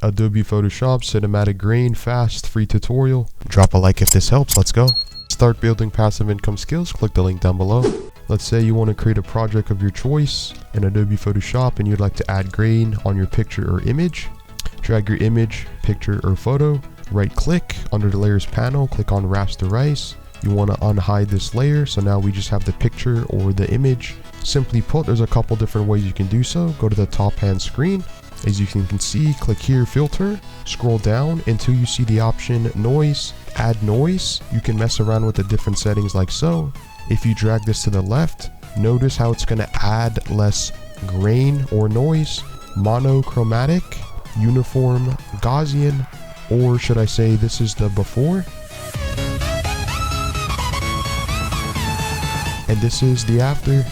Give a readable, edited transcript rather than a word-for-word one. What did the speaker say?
Adobe Photoshop Cinematic Grain Fast free tutorial. Drop a like if this helps. Let's go. Start building passive income skills. Click the link down below. Let's say you want to create a project of your choice in Adobe Photoshop and you'd like to add grain on your picture or image. Drag your image, picture, or photo. Right click under the layers panel, click on rasterize. You want to unhide this layer, so now we just have the picture or the image. Simply put, there's a couple different ways you can do so. Go to the top hand screen. As you can see, click here, filter, scroll down until you see the option noise. Add noise. You can mess around with the different settings like so. If you drag this to the left, notice how it's going to add less grain or noise. Monochromatic, uniform, Gaussian, or should I say this is the before and this is the after.